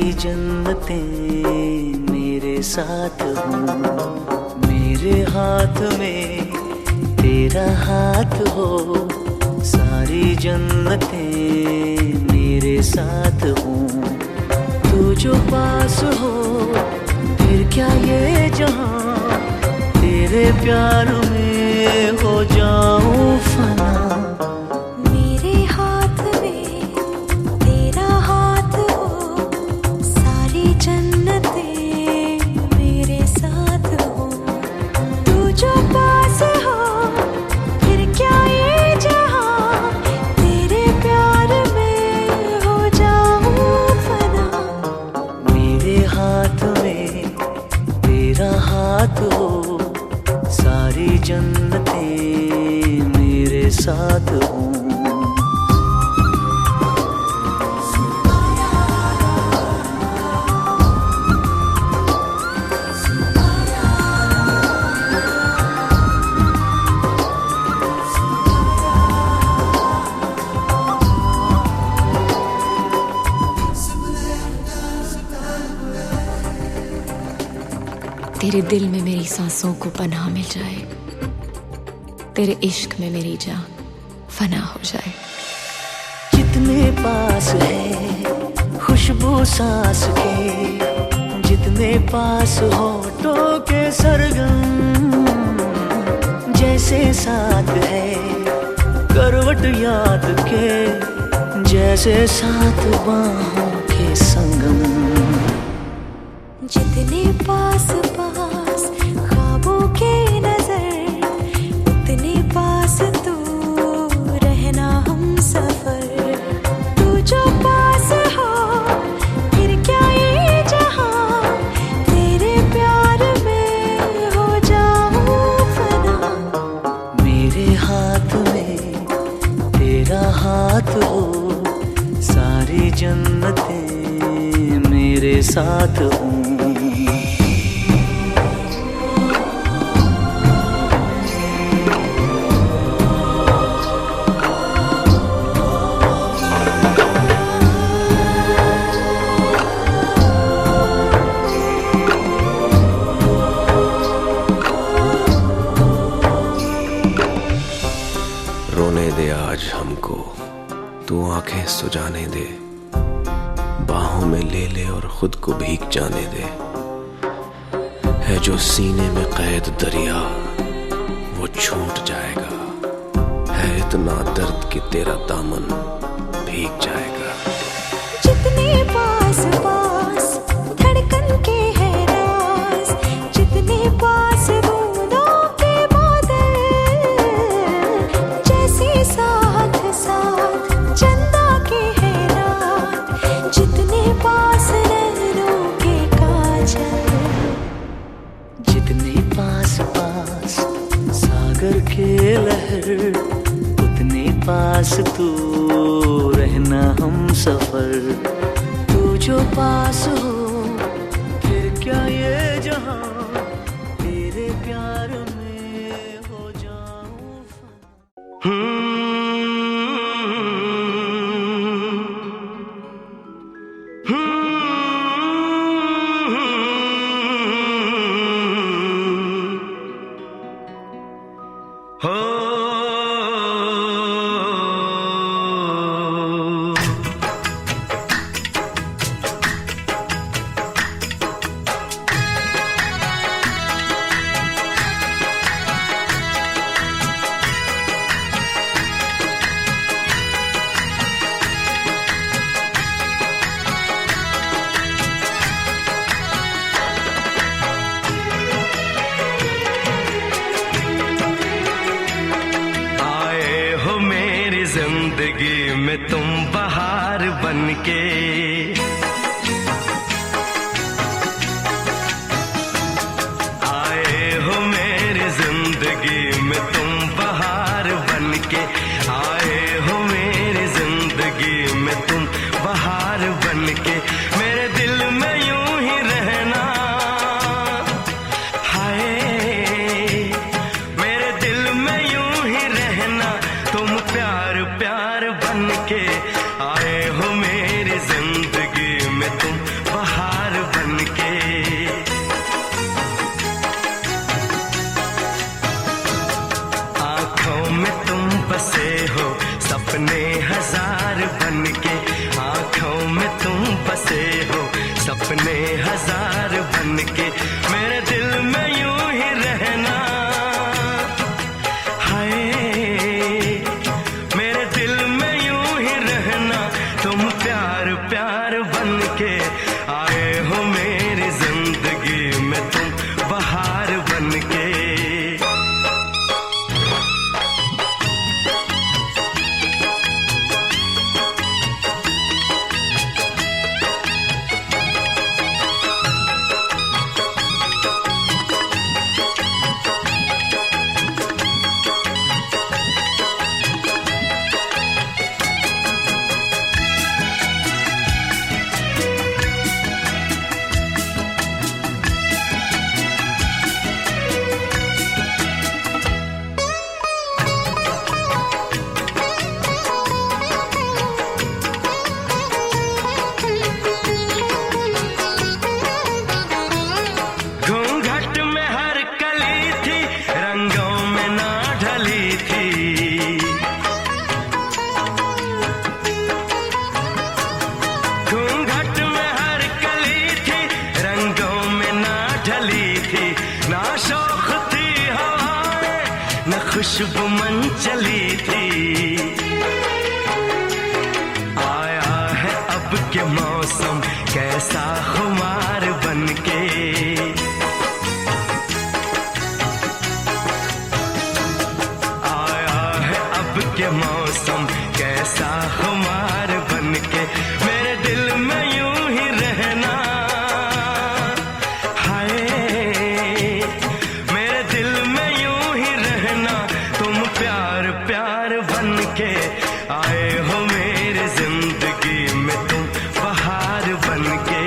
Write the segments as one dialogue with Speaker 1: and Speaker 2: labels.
Speaker 1: सारी जन्नतें मेरे साथ हों, मेरे हाथ में तेरा हाथ हो। सारी जन्नतें मेरे साथ हों, तू जो पास हो फिर क्या ये जहां, तेरे प्यार में हो जाऊं फना। हो सारी जन्नतें मेरे साथ हों।
Speaker 2: तेरे दिल में मेरी सांसों को पनाह मिल जाए, तेरे इश्क में मेरी जान फना हो जाए।
Speaker 1: जितने पास है खुशबू सांस के, जितने पास होठों के सरगम, जैसे साथ है करवट याद के, जैसे साथ बाहों के संगम।
Speaker 3: जितने पास पास ख्वाबों के नजर, उतने पास तू रहना हम सफर। तू जो पास हो फिर क्या ये जहां, तेरे प्यार में हो जाऊं फना।
Speaker 1: मेरे हाथ में तेरा हाथ हो, सारी जन्नतें मेरे साथ हों।
Speaker 4: रोने दे आज हमको, तू आंखें सुजाने दे, बाहों में ले ले और खुद को भीग जाने दे। है जो सीने में कैद दरिया वो छूट जाएगा, है इतना दर्द कि तेरा दामन भीग जाएगा।
Speaker 3: जितने पास पास धड़कन के है राज, जितने पास बूंदों के बादल, जैसे साथ साथ चंदा के है रात, जितने पास नैनों के काजल।
Speaker 1: जितने पास पास सागर के लहर, उतने पास तू रहना हम सफर। तू जो पास हो फिर क्या ये जहां, तेरे प्यार में हो जाऊं फना।
Speaker 5: जिंदगी में तुम बहार बनके, आए हो मेरी जिंदगी में तुम बहार बनके, आए हो मेरी जिंदगी में तुम बहार बनके। मेरे दिल में यूं ही रहना, हाय मेरे दिल में यूं ही रहना, तुम प्यार प्यार बनके आए हो मेरी जिंदगी बन के आए हो मेरी जिंदगी में तुम बहार बन के। घूंघट में हर कली थी, रंगों में ना ढली थी। घूंघट में हर कली थी, रंगों में ना ढली थी। ना शौक थी हवाएं, न खुशबू मन चली थी। आया है अब के मौसम कैसा खुमार बन के। आया है अब के मौसम कैसा खुमार बन के। मेरे दिल में यूं ही रहना, हाय मेरे दिल में यूं ही रहना। तुम प्यार प्यार बन के आए हो मेरी जिंदगी में तुम बहार बन के।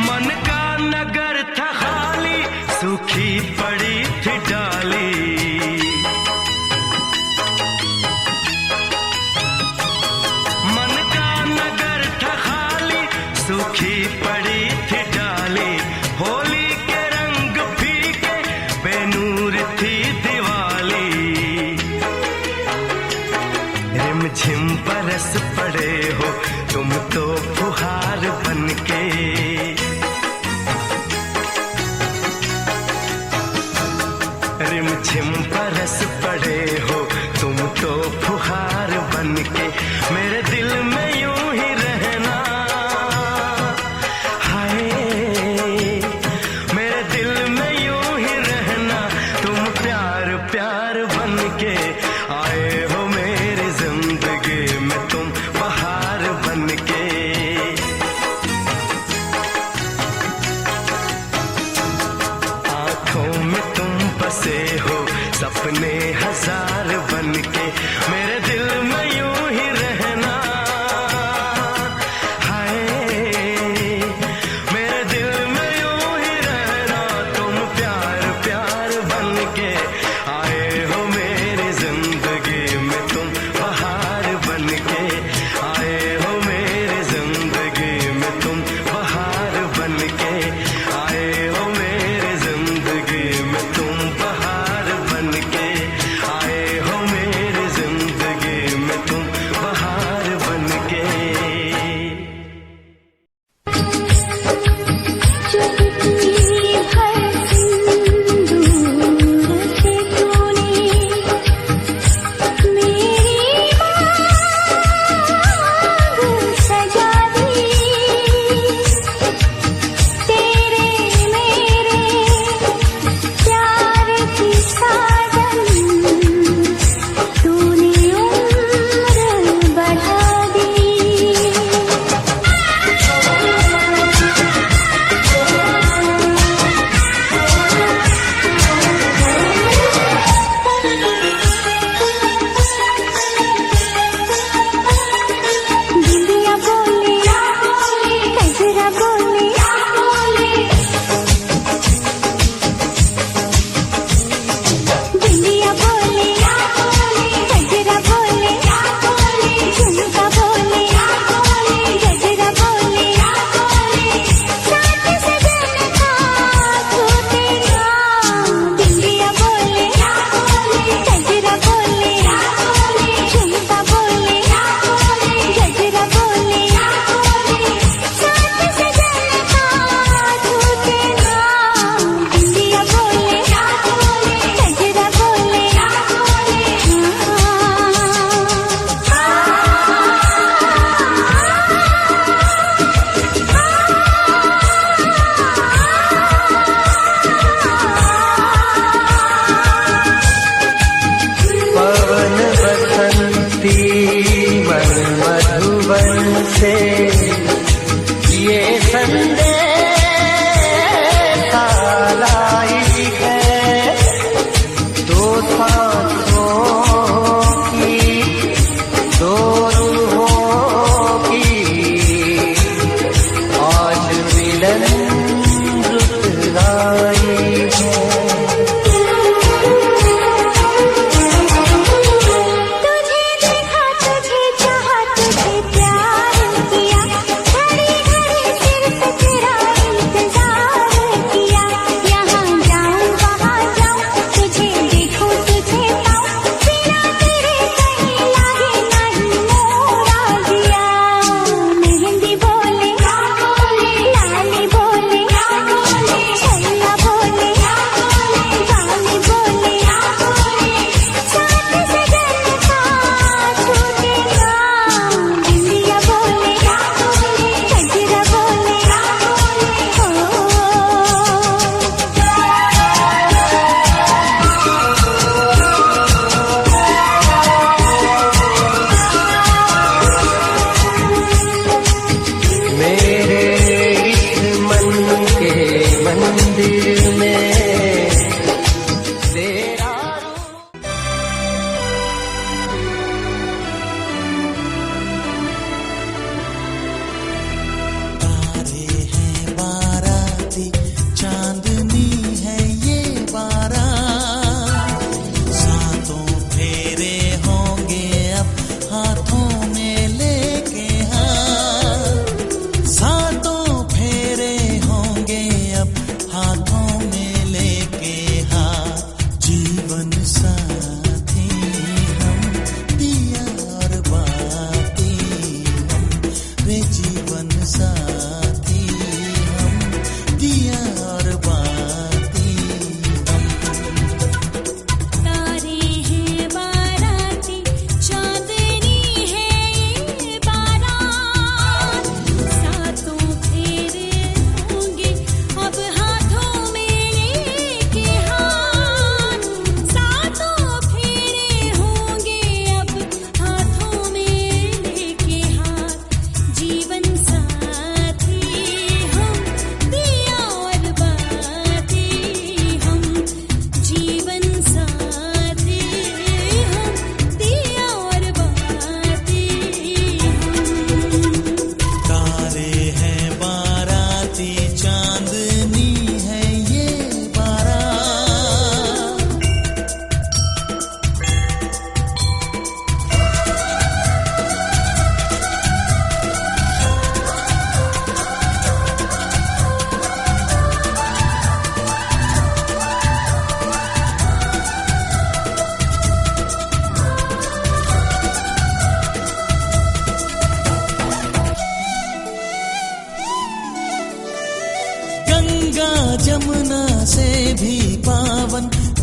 Speaker 5: मन का नगर था खाली, सूखी पड़ी थी डाली। मन का नगर था खाली, सूखी पड़ी थी डाली। होली के रंग फीके, बेनूर थी दिवाली। रिमझिम बरस पड़े हो तुम तो फुहार बन के। रिमझिम बरस पड़े हो तुम तो फुहार बन के। मेरे दिल में यूं ही रहना, हाय मेरे दिल में यूं ही रहना। तुम प्यार प्यार बन के आए हो मेरी जिंदगी में तुम बहार बन के। आंखों में तुम बसे हो सपने हजार बन के। मेरे दिल में यूं ही रहना, हाय मेरे दिल में यूं ही रहना। तुम प्यार प्यार बन के आए हो मेरी जिंदगी में तुम बहार बन के। आए हो मेरी जिंदगी में तुम बहार बन के। आए हो मेरी जिंदगी में तुम बहार बन के। आए हो मेरी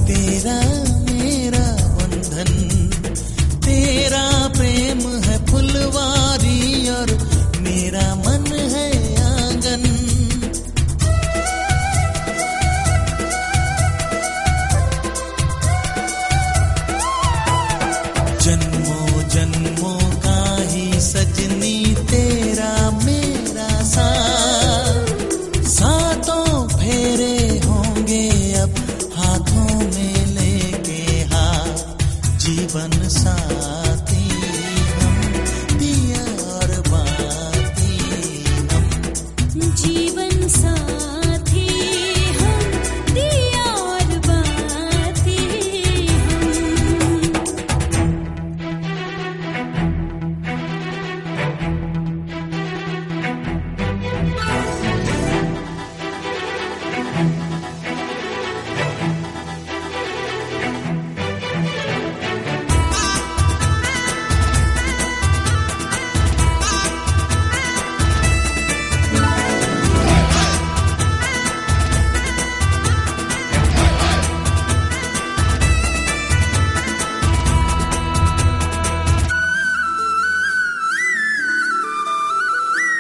Speaker 6: तेरा मेरा बंधन, तेरा प्रेम है फुलवारी और मेरा मन है आंगन। जन्मों जन्मों का ही सजनी तेरा मेरा साथ, सातों फेरे होंगे अब हाथों में लेके हाथ, जीवन साथी हम दिया और बाती हम,
Speaker 3: जीवन साथी हम दिया और बाती हम।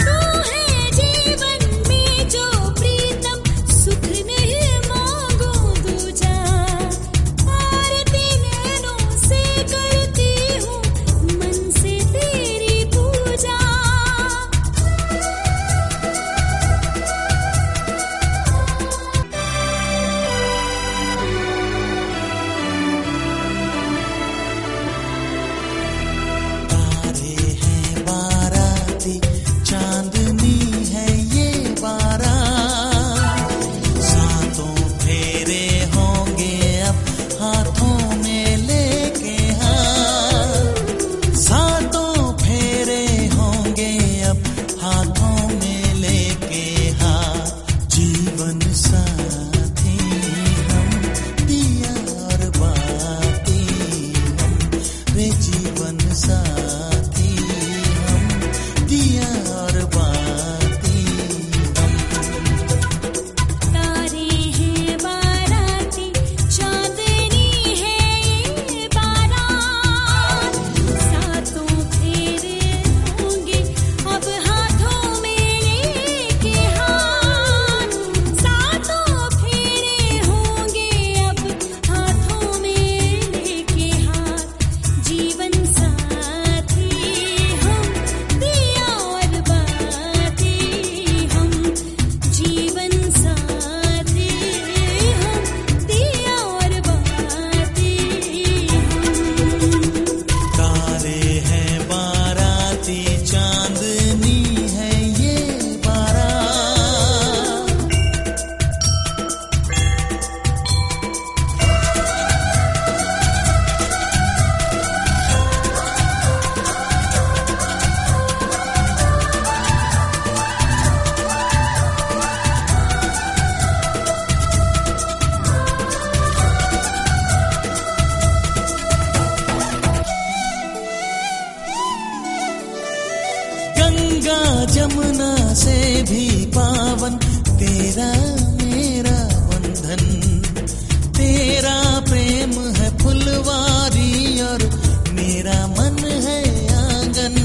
Speaker 3: तू है जीवन में जो प्रीतम, सुख नहीं मांगो दूजा, आरती नैनों से करती हूँ मन से तेरी पूजा।
Speaker 6: तारे हैं बाराती, चांदनी है ये बारात, सातों फेरे होंगे अब हाथों में लेके हाथ, सातों फेरे होंगे अब हाथों में लेके हाथ, जीवन साथी हम दिया और बाती हम, रे जीवन साथी हम दिया और बाती हम।
Speaker 3: तारे हैं बाराती, चांदनी है ये बारात, सातों फेरे होंगे अब हाथों में लेके हाथ, सातों फेरे होंगे अब हाथों में लेके हाथ, जीवन साथी हम दिया और बाती हम, जीवन साथी हम दिया और बाती हम।
Speaker 6: तारे हैं बाराती, चांदनी है ये बारात, गंगा जमुना से भी पावन तेरा मेरा बंधन, तेरा प्रेम है फुलवारी और मेरा मन है आंगन।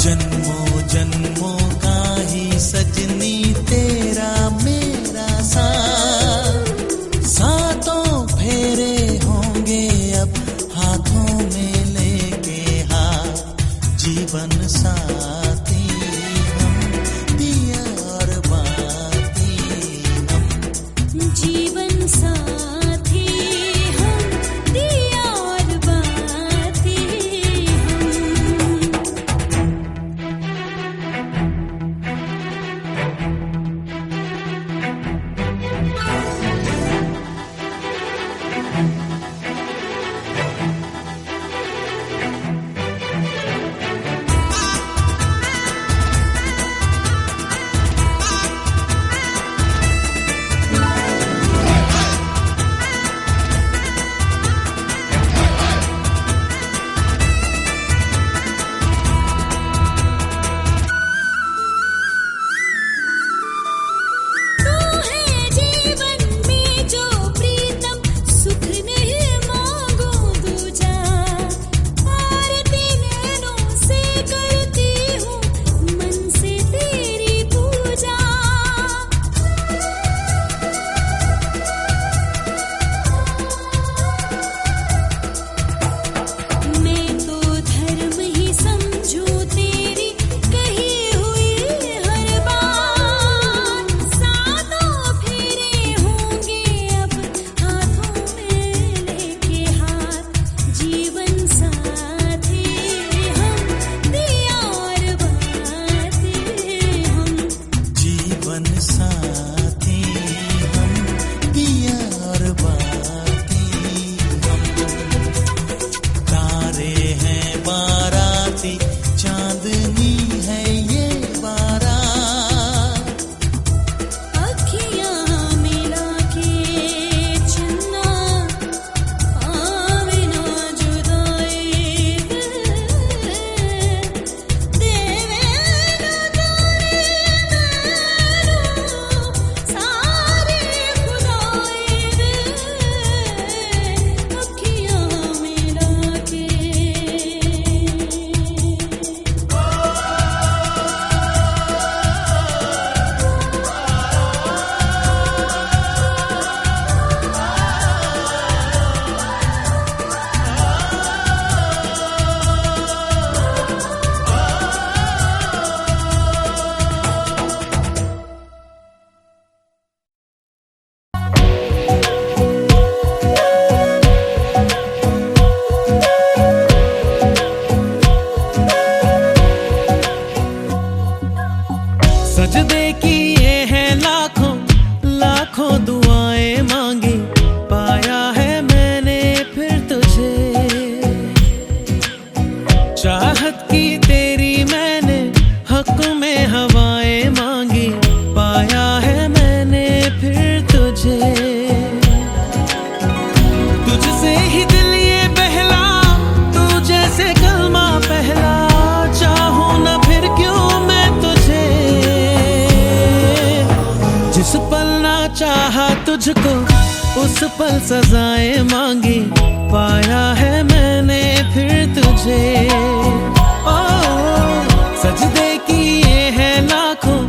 Speaker 6: जन्मों जन्मों का ही सजनी तेरा मेरा साथ, सातों फेरे होंगे अब हाथों में लेके साथी हम, दिया और बाती हम। तारे हैं बाराती, चांदनी है ये बारात।
Speaker 3: अखियाँ मिला के चन्ना आवे ना जुदाई देवे ना तारे सारे खुदाई अखियाँ मिला के।
Speaker 6: सजदे किए हैं लाखों लाखों दुआएं मांगी, पाया है मैंने फिर तुझे। चाहत की तेरी मैंने हक में हवाएं मांगी, पाया है मैंने फिर तुझे। तुझसे ही दिल ये बहला, तू जैसे कलमा पहला, चाहूं ना फिर क्यों मैं तुझे। जिस पल ना चाहा तुझको उस पल सजाएं मांगी, पाया है मैंने फिर तुझे। ओ सजदे किए हैं लाखों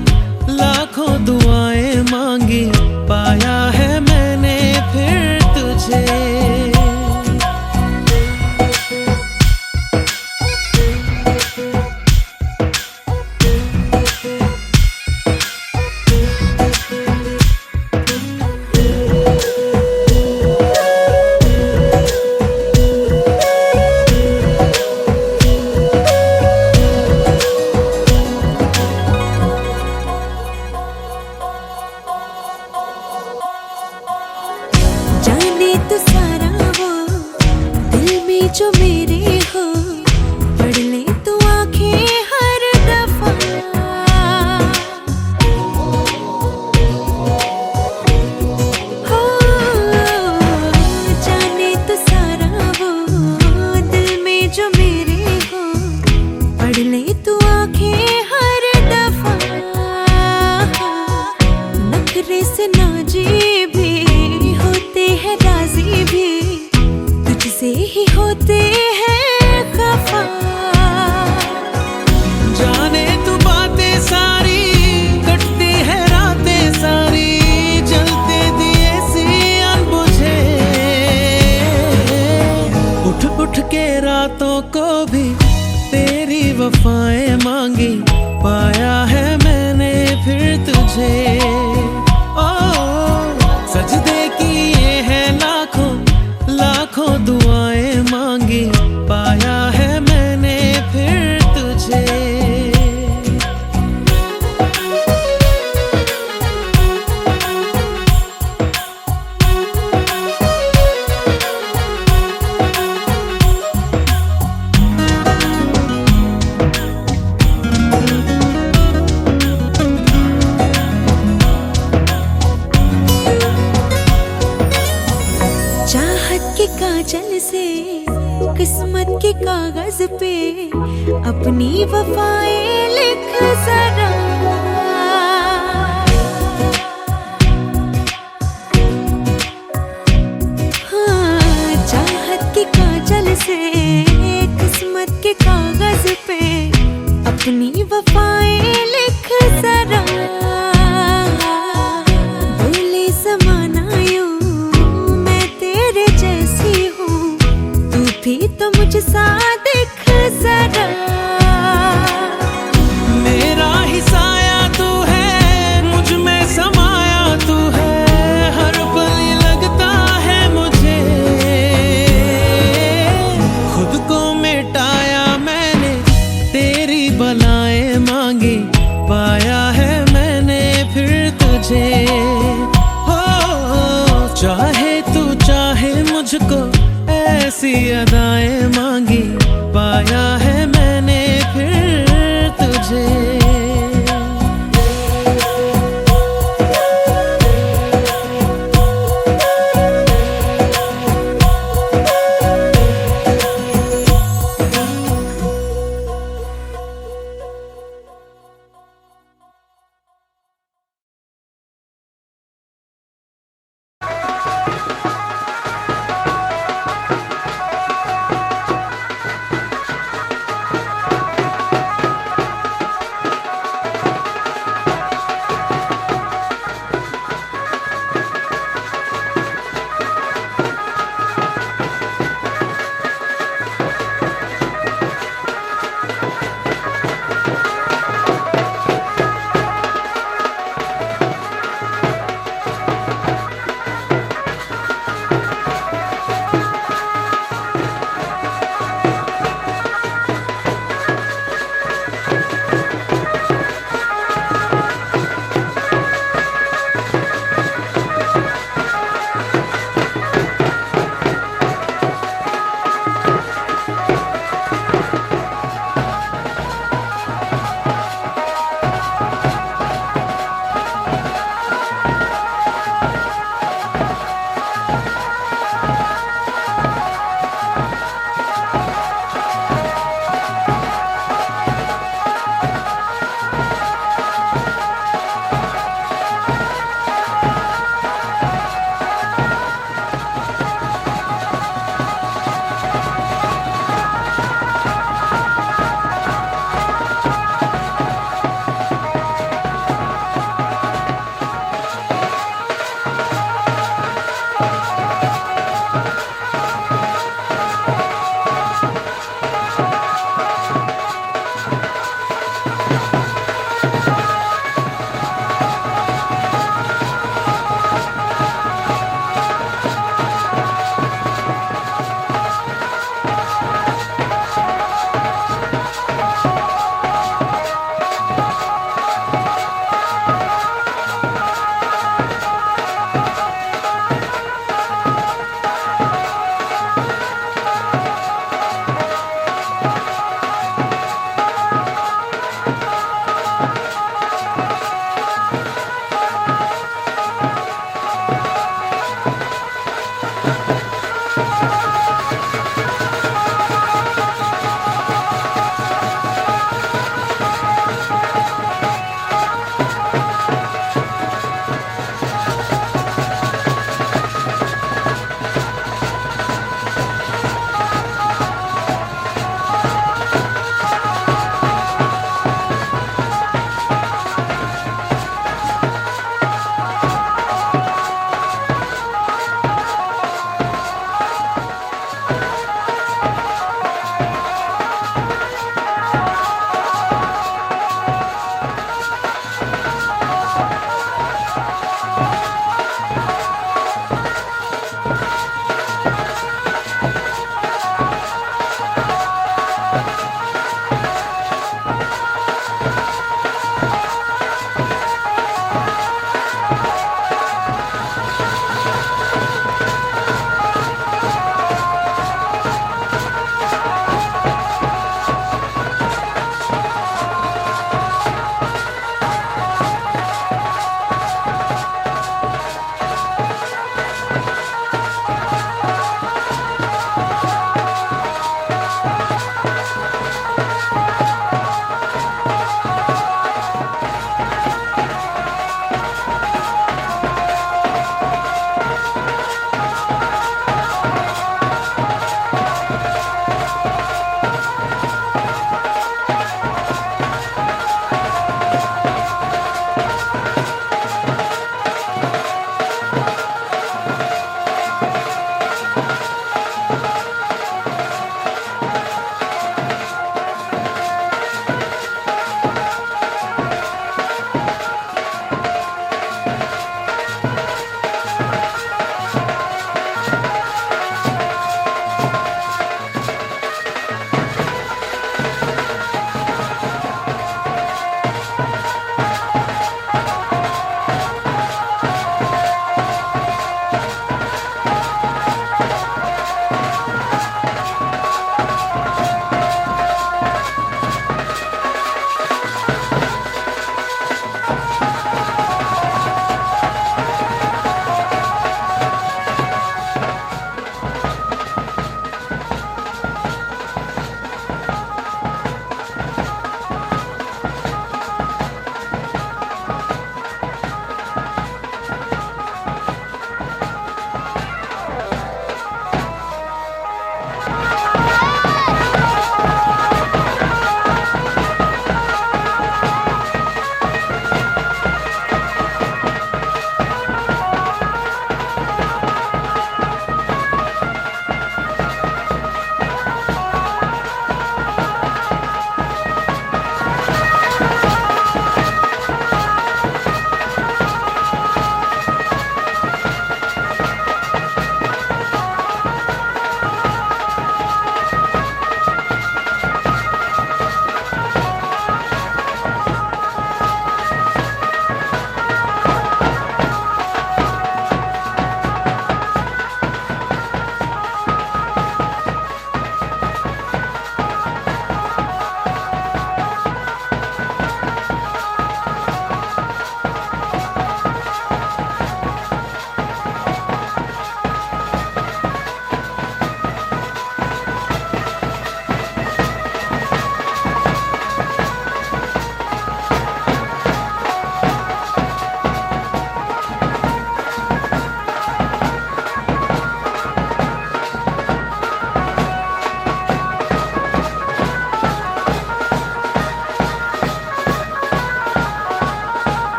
Speaker 6: लाखों दुआएं मांगी, पाया है मैंने फिर तुझे।
Speaker 3: जाने तो सारा वो दिल में जो मेरे हो, पढ़ ले तू आंखें हर दफा। हो जाने तो सारा वो दिल में जो मेरे हो, पढ़ ले तू आंखें हर दफा। नखरे से नाजी भी होते हैं, राजी भी तुझसे ही होते हैं खफा।
Speaker 6: जाने तू बातें सारी, कटती है रातें सारी, जलते दिए सी अनबुझे। उठ उठ के रातों को भी तेरी वफाएं मांगी, पाया है मैंने फिर तुझे। ओ सजदे किए हैं लाखों लाखों दुआएं मांगी, पाया है मैंने फिर तुझे।
Speaker 3: चाहत के काजल से किस्मत के कागज पे अपनी वफाएं लिख जरा। हाँ चाहत के काजल से किस्मत के कागज पे अपनी वफाएं लिख जरा। बोले ज़माना यूं मैं तेरे जैसी हूँ, तू भी तो मुझसा दिख जरा।
Speaker 6: मेरा ही साया तू है, मुझ में समाया तू है, हर पल ये लगता है मुझे।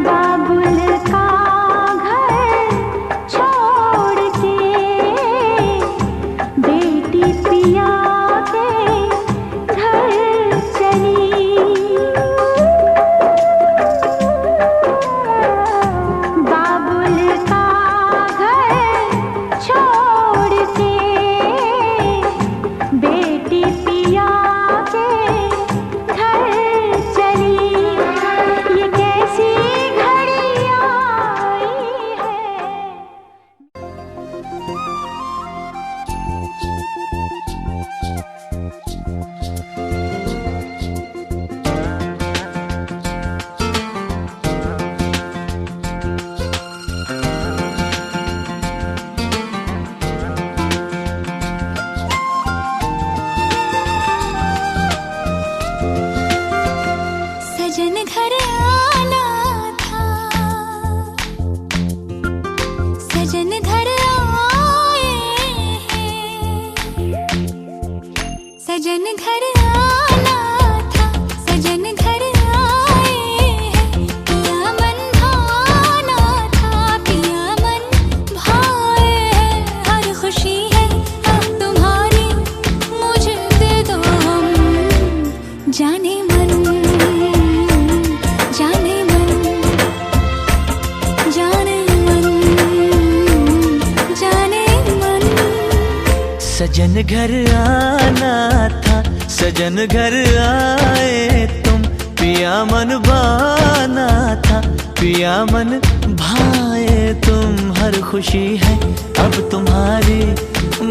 Speaker 3: बाबुल का घर छोड़ के बेटी पिया के घर चली। बाबुल का घर छोड़ के बेटी पिया के घर चली। ये कैसी घड़ी आई है। सजन घर आना था, सजन घर आए हैं। सजन घर आना था, सजन घर आए हैं। पिया मन भाना था, पिया मन भाए हैं। हर खुशी है अब तुम्हारी, मुझे दे दो हम। जाने मन, जाने मन, जाने मन, जाने मन।
Speaker 1: सजन घर आना था, सजन घर आए तुम। पिया मन भाना था, पिया मन भाए तुम। हर खुशी है अब तुम्हारी,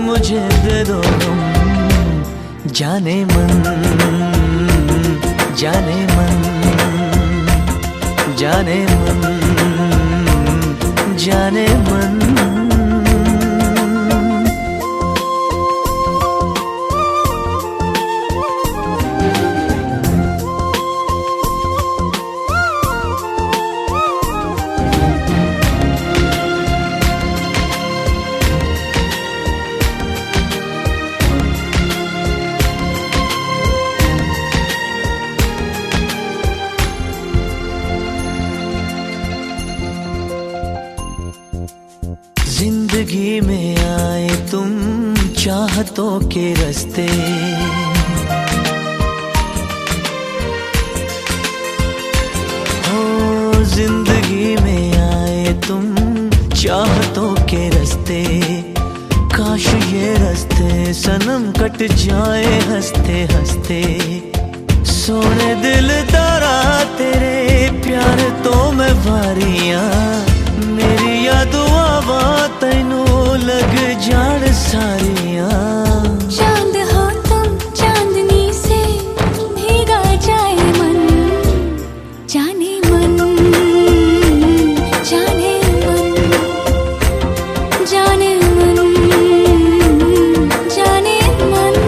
Speaker 1: मुझे दे दो तुम। जाने मन, जाने मन, जाने मन, जाने मन। जिंदगी में आए तुम चाहतों के रास्ते। हो जिंदगी में आए तुम चाहतों के रास्ते। काश ये रास्ते सनम कट जाए हंसते हंसते। सोने दिल तारा तेरे प्यार तो मैं वारियां। मेरी दुआवां तैनू लग जान सारियां।
Speaker 3: चांद हो तुम, चांदनी से भीगा जाए मन। जाने मन, जाने मन, जाने मन, जाने मन।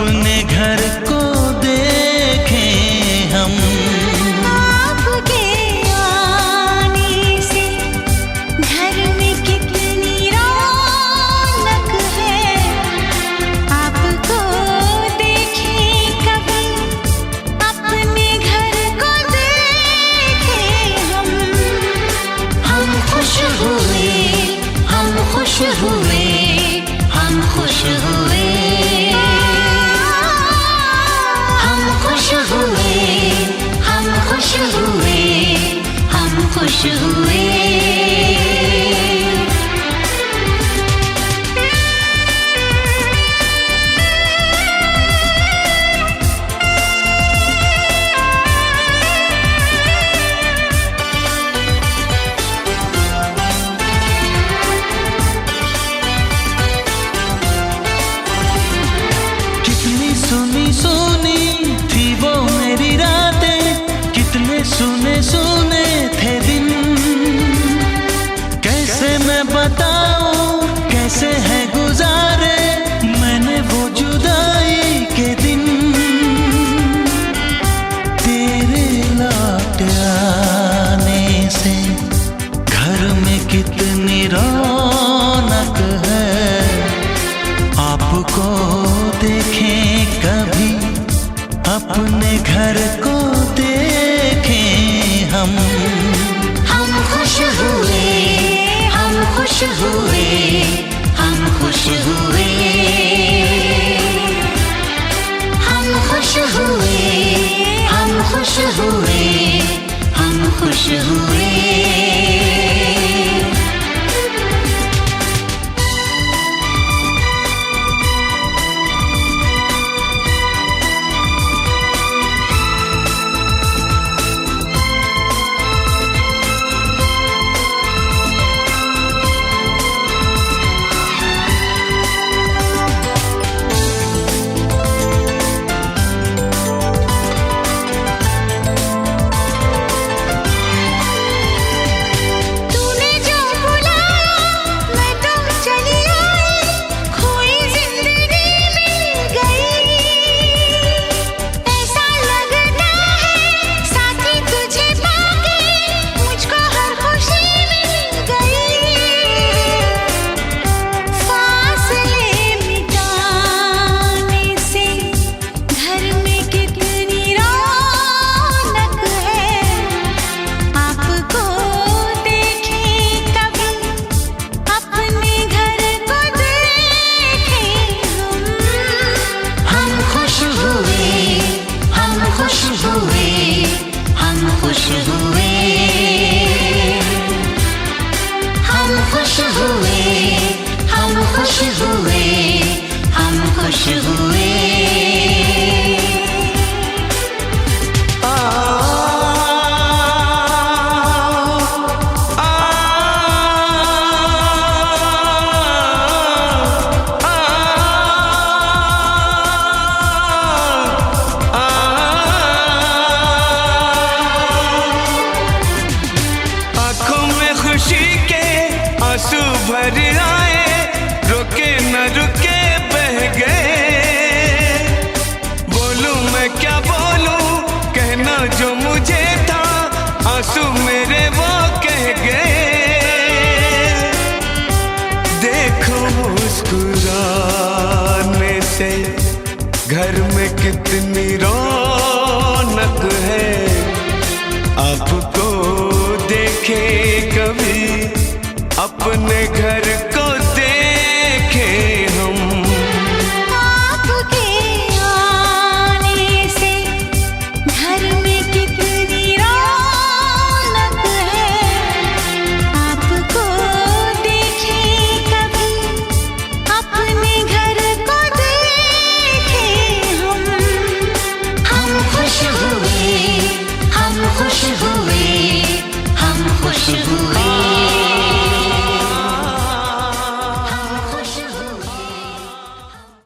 Speaker 6: अपने घर को देखें हम।
Speaker 3: आपके आने से घर में कितनी रौनक है, आपको देखें कभी अपने घर को देखें हम। हम खुश हुए, हम खुश हुए, हम खुश हुए, हम खुश हुए, हम खुश हुए, हम खुश हुए।
Speaker 6: कितनी सुनी सुनी थी वो मेरी रातें, कितने सुने सुने थे दिन। कैसे मैं बताऊं कैसे है गुजारे मैंने वो जुदाई के दिन। तेरे लौट आने से घर में कितनी रौनक है, आपको देखें कभी अपने घर को देखें हम।
Speaker 3: हम खुश हुए, हम खुश हुए, हम खुश हुए, हम खुश हुए, हम खुश हुए, हम खुश हुए। तूने जो बुलाया मैं तो चली आई, खोई जिंदगी मिल गई। ऐसा लगता है साथी तुझे पाके मुझको हर खुशी मिल गई। फासले मिटाने से घर में कितनी रौनक है, आपको देखें कभी अपने घर को देखें हम। हम खुश हुए, हम खुश हुए, हम खुश हुए, हम खुश हुए, हम खुश हुए, हम खुश हुए।
Speaker 5: आंखों में खुशी के आंसू भर आए, रुके न रुके बह गए। बोलूं मैं क्या बोलूं, कहना जो मुझे था आंसू मेरे वो कह गए। देखो मुस्कुराने से घर में कितनी रौनक है, आपको देखे कभी अपने घर